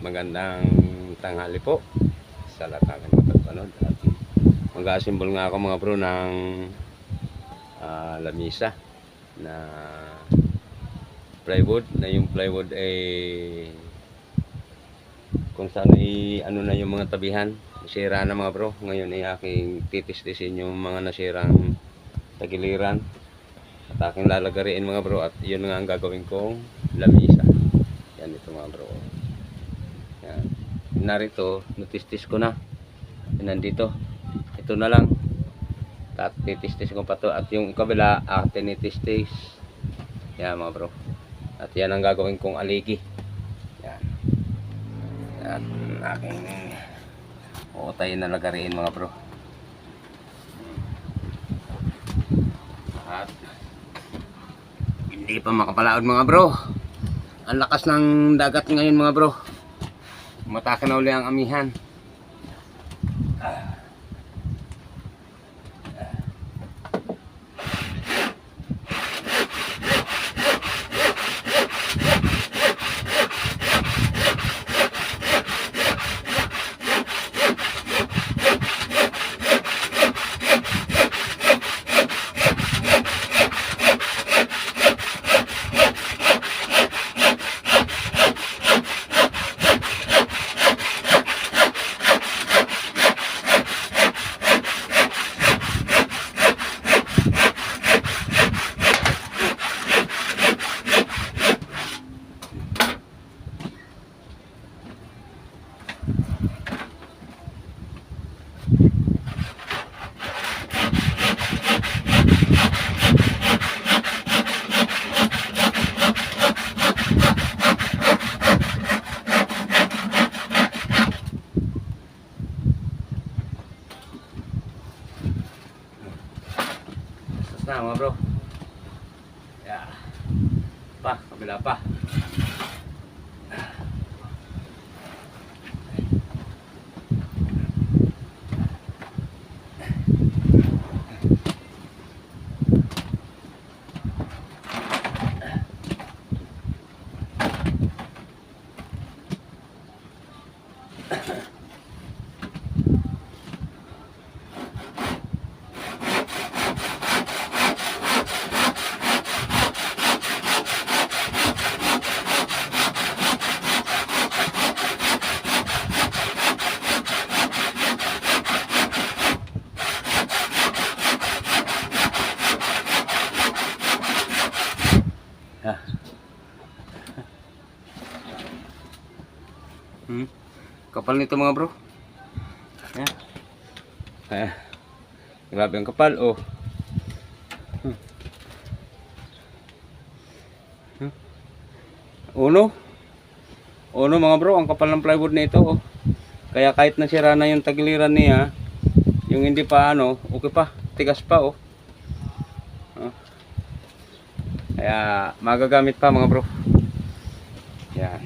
Magandang tanghali po sa lahat ng aking mapapanood. At mag-assemble nga ako mga bro ng lamisa na plywood, na yung plywood ay kung saan ano na yung mga tabihan, nasira na mga bro. Ngayon ay aking titis-tisin yung mga nasirang tagiliran at aking lalagariin mga bro, at yun nga ang gagawin kong lamisa. Yan ito mga bro. Yan. Narito, natistis ko na. Nandito. Ito na lang. Titistis ko pa to. At yung kabila, tinitistis. Yan mga bro. At yan ang gagawin kong aligi. Yan. Yan. Aking uutayin na lagariin mga bro. At hindi pa makapalaod mga bro. Ang lakas ng dagat ngayon mga bro. Matake na uli ang amihan. Na mga bro. Yeah. Kabila pa. Kapal nito mga bro. Grabe ang kapal oh. Uno mga bro, ang kapal ng plywood nito oh. Kaya kahit nasira na yung tagiliran niya, yung hindi pa okay pa, tigas pa oh. Kaya magagamit pa mga bro. Yan.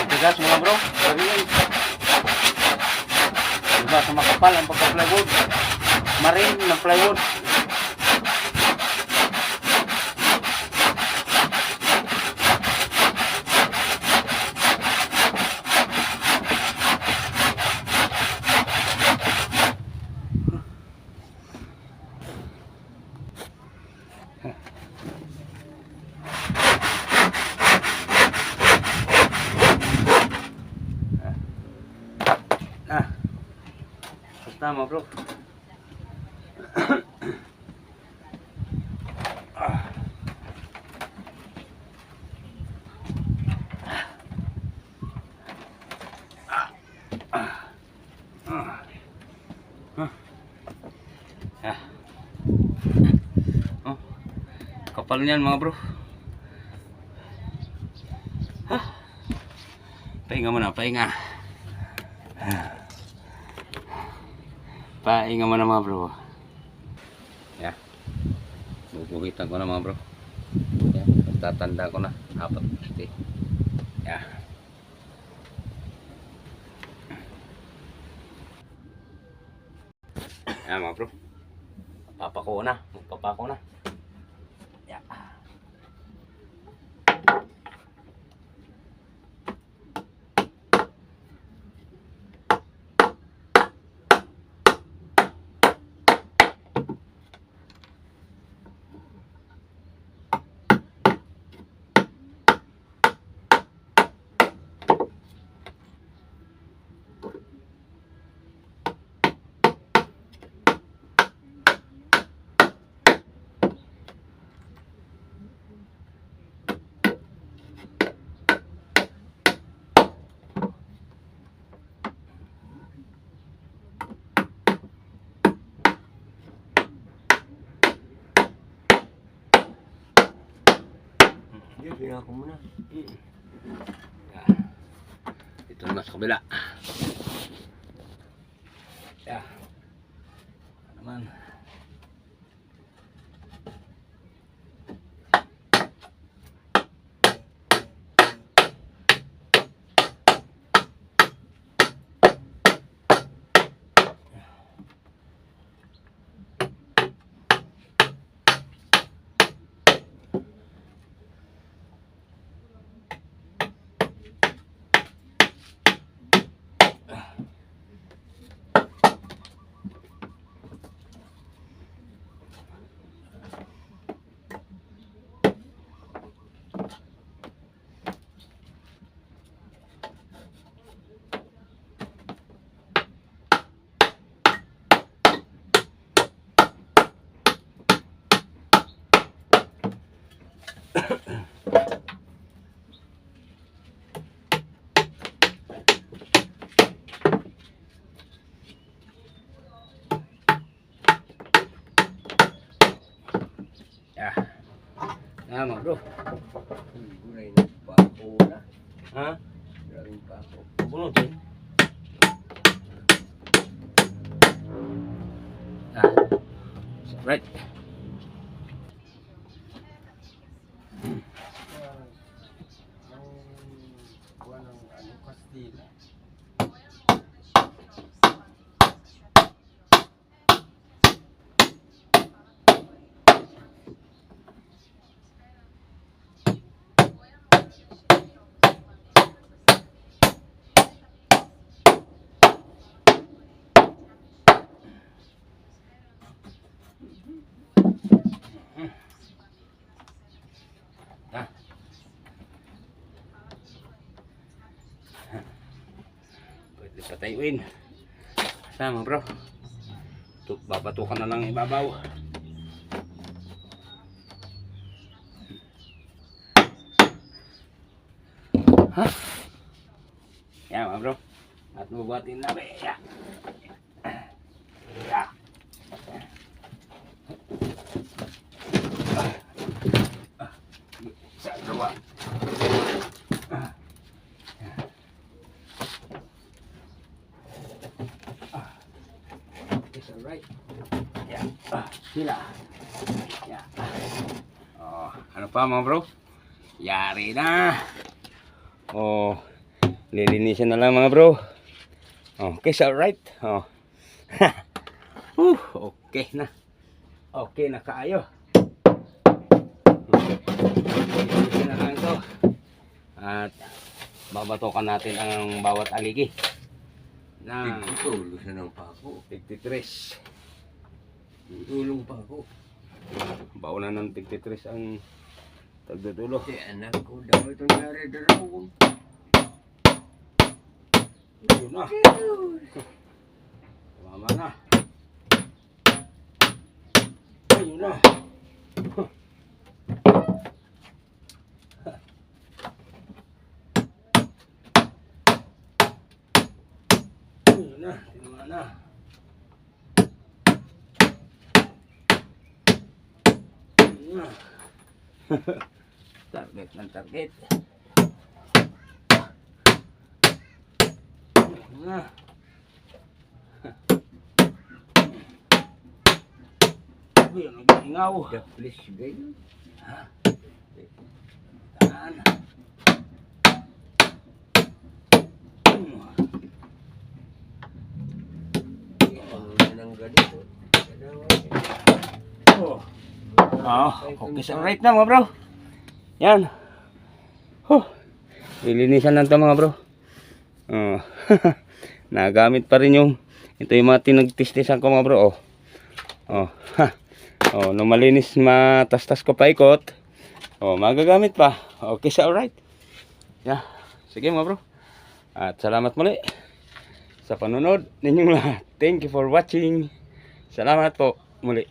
Tigas mga bro, marin. Diba sa makapal ang pagka-plywood, marin ng plywood. Tama bro. Kapal niyan mga bro. Pahinga muna, pahinga. Pahinga mo na mga bro. Yeah. Bubuhitan ko na mga bro. Yeah. Tatanda ko na. Apat. Yeah. Ayan mga bro. Papako na. Magpapako na. Yeah. Hindi, pinako mo na. Ito naman sa kabila. Yeah. Naman. Yeah. Ayan mga bro. Guray na pako na. Ha? Maraming pako. Bunod eh. Ah. Right. Kuha ng Kastila. Pwede patayuin. Sama bro. Babatukan na lang ibabaw. Ha? Yan mga bro. At mabuhatin namin. Yeah. Yeah. Sa dalawa. It's alright. Yeah. Sila. Yeah. Oh, ano pa mga bro? Yari na. Oh, lilinisin na lang mga bro. Okay, it's alright. Oh. Okay na. Okay na kaayo. Lilinisin na lang ito. At babatokan natin ang bawat aligi. Na Tulo siya ng pako. 53. Tulong pako. Baunan ng 53 ang tagdudulo. Si anak ko daw itong nari daw. Yun na. Tama na. Ayun na. Ayun na. Tama na. Ayun na. Target ng target. Ayun na. Uy, ang nag-ingaw. The flesh game. Taan. Ano na ng ganito. Oh. Okay, so right na mga bro. Yan. Lilinisan lang ito mga bro. Oh. Nagamit pa rin yung ito yung mga tinagtistisan ko mga bro. Nung malinis matastas ko paikot. Magagamit pa. Okay, so alright. Yeah. Sige mga bro. At salamat muli sa panunod ninyong lahat. Thank you for watching. Salamat po muli.